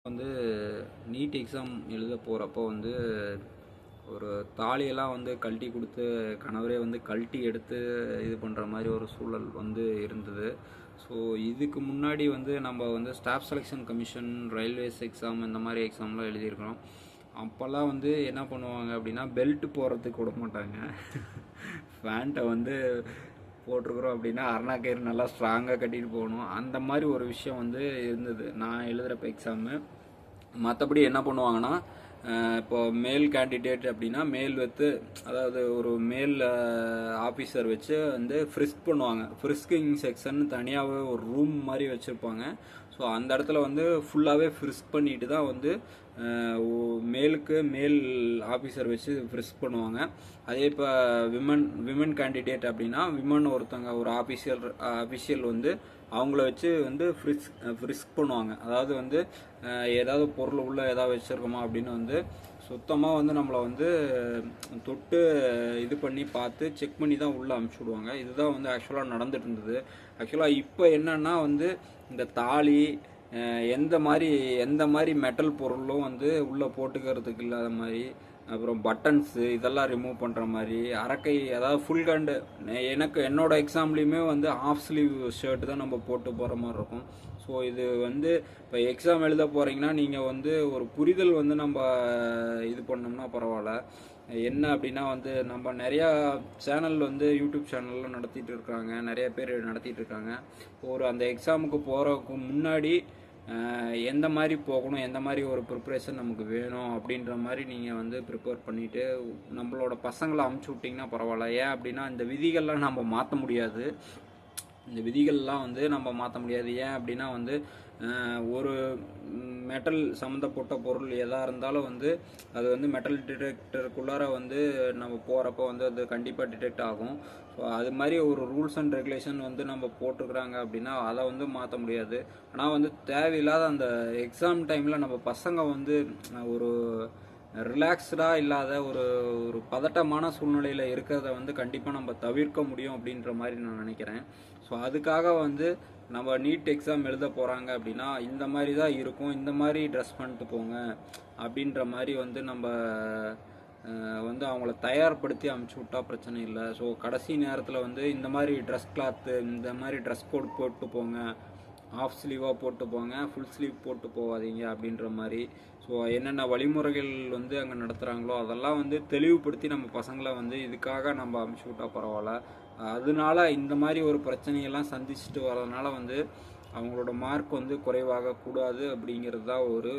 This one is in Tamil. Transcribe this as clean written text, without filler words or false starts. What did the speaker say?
வந்து நீட் எக்ஸாம் எழுத போகிறப்போ வந்து ஒரு தாலியெல்லாம் வந்து கழட்டி கொடுத்து கணவரே வந்து கழட்டி எடுத்து இது பண்ணுற மாதிரி ஒரு சூழல் வந்து இருந்தது. ஸோ இதுக்கு முன்னாடி வந்து நம்ம வந்து staff selection commission, railways exam இந்த மாதிரி எக்ஸாம்லாம் எழுதியிருக்கிறோம். அப்போல்லாம் வந்து என்ன பண்ணுவாங்க அப்படின்னா பெல்ட் போடுறதுக்கு விட மாட்டாங்க. பேண்ட்டை வந்து போட்டிருக்கிறோம் அப்படின்னா அருணாக்கயிறு நல்லா ஸ்ட்ராங்காக கட்டிட்டு போகணும். அந்த மாதிரி ஒரு விஷயம் வந்து இருந்தது நான் எழுதுகிறப்ப எக்ஸாமு. மற்றபடி என்ன பண்ணுவாங்கன்னா இப்போ மேல் கேண்டிடேட் அப்படின்னா மேல் வச்சு, அதாவது ஒரு மேல் ஆஃபீஸர் வச்சு வந்து ஃப்ரிஸ்க் பண்ணுவாங்க. ஃப்ரிஸ்கிங் செக்ஷன் தனியாகவே ஒரு ரூம் மாதிரி வச்சுருப்பாங்க. ஸோ அந்த இடத்துல வந்து ஃபுல்லாகவே ஃப்ரிஸ்க் பண்ணிட்டு தான் வந்து மேலுக்கு மேல் ஆஃபீஸர் வச்சு ஃப்ரிஸ்க் பண்ணுவாங்க. அதே இப்போ விமன் கேண்டிடேட் அப்படின்னா விமன் ஒருத்தங்க ஒரு அஃபிஷியல் வந்து அவங்கள வச்சு வந்து ஃப்ரிஸ்க் பண்ணுவாங்க. அதாவது வந்து ஏதாவது பொருள் உள்ள ஏதாவது வச்சுருக்கோமா அப்படின்னு வந்து சுத்தமாக வந்து நம்மளை வந்து தொட்டு இது பண்ணி பார்த்து செக் பண்ணி தான் உள்ளே அனுப்பிச்சி விடுவாங்க. இதுதான் வந்து ஆக்சுவலாக நடந்துட்டு இருந்தது. ஆக்சுவலாக இப்போ என்னன்னா வந்து இந்த தாலி எந்த மாதிரி மெட்டல் பொருளும் வந்து உள்ளே போட்டுக்கிறதுக்கு இல்லாத மாதிரி, அப்புறம் பட்டன்ஸு இதெல்லாம் ரிமூவ் பண்ணுற மாதிரி, அரக்கை அதாவது ஃபுல் ஹேண்டு. என்னோட எக்ஸாம்லேயுமே வந்து ஆஃப் ஸ்லீவ் ஷர்ட் தான் நம்ம போட்டு போகிற மாதிரி இருக்கும். ஸோ இது வந்து இப்போ எக்ஸாம் எழுத போகிறீங்கன்னா நீங்கள் வந்து ஒரு புரிதல் வந்து நம்ம இது பண்ணோம்னா பரவாயில்ல. என்ன அப்படின்னா வந்து நம்ம நிறையா சேனல் வந்து யூடியூப் சேனல்லாம் நடத்திட்டு இருக்காங்க, நிறைய பேர் நடத்திட்டு இருக்காங்க. ஒரு அந்த எக்ஸாமுக்கு போகிறதுக்கு முன்னாடி எந்த மாதிரி போகணும், எந்த மாதிரி ஒரு ப்ரிப்ரேஷன் நமக்கு வேணும் அப்படின்ற மாதிரி நீங்கள் வந்து ப்ரிப்பேர் பண்ணிவிட்டு நம்மளோட பசங்களை அமுச்சு விட்டிங்கன்னா பரவாயில்ல. ஏன் அப்படின்னா இந்த விதிகள்லாம் நம்ம மாற்ற முடியாது. இந்த விதிகள்லாம் வந்து நம்ம மாற்ற முடியாது. ஏன் அப்படின்னா வந்து ஒரு மெட்டல் சம்மந்தப்பட்ட பொருள் எதாக இருந்தாலும் வந்து அது வந்து மெட்டல் டிடெக்டருக்குள்ளார வந்து நம்ம போகிறப்போ வந்து அது கண்டிப்பாக டிடெக்ட் ஆகும். ஸோ அது மாதிரி ஒரு ரூல்ஸ் அண்ட் ரெகுலேஷன் வந்து நம்ம போட்டிருக்கிறாங்க அப்படின்னா அதை வந்து மாற்ற முடியாது. ஆனால் வந்து தேவையில்லாத அந்த எக்ஸாம் டைமில் நம்ம பசங்க வந்து ஒரு ரிலாக்ஸ்டாக இல்லாத ஒரு ஒரு பதட்டமான சூழ்நிலையில் இருக்கிறத வந்து கண்டிப்பாக நம்ம தவிர்க்க முடியும் அப்படின்ற மாதிரி நான் நினைக்கிறேன். ஸோ அதுக்காக வந்து நம்ம நீட் எக்ஸாம் எழுத போகிறாங்க அப்படின்னா இந்த மாதிரி தான் இருக்கும், இந்த மாதிரி ட்ரெஸ் பண்ணிட்டு போங்க அப்படின்ற மாதிரி வந்து நம்ம வந்து அவங்கள தயார்படுத்தி அமுச்சு விட்டா பிரச்சனை இல்லை. ஸோ கடைசி நேரத்தில் வந்து இந்த மாதிரி ட்ரெஸ் கிளாத்து, இந்த மாதிரி ட்ரெஸ் கோட் போட்டு போங்க, ஆஃப் ஸ்லீவாக போட்டு போங்க, ஃபுல் ஸ்லீவ் போட்டு போகாதீங்க அப்படின்ற மாதிரி. ஸோ என்னென்ன வழிமுறைகள் வந்து அங்கே நடத்துகிறாங்களோ அதெல்லாம் வந்து தெளிவுபடுத்தி நம்ம பசங்களை வந்து இதுக்காக நம்ம அமுச்சு விட்டால் பரவாயில்ல. அதனால இந்த மாதிரி ஒரு பிரச்சனையெல்லாம் சந்திச்சுட்டு வரதுனால வந்து அவங்களோட மார்க் வந்து குறைவாக கூடாது அப்படிங்கிறது தான் ஒரு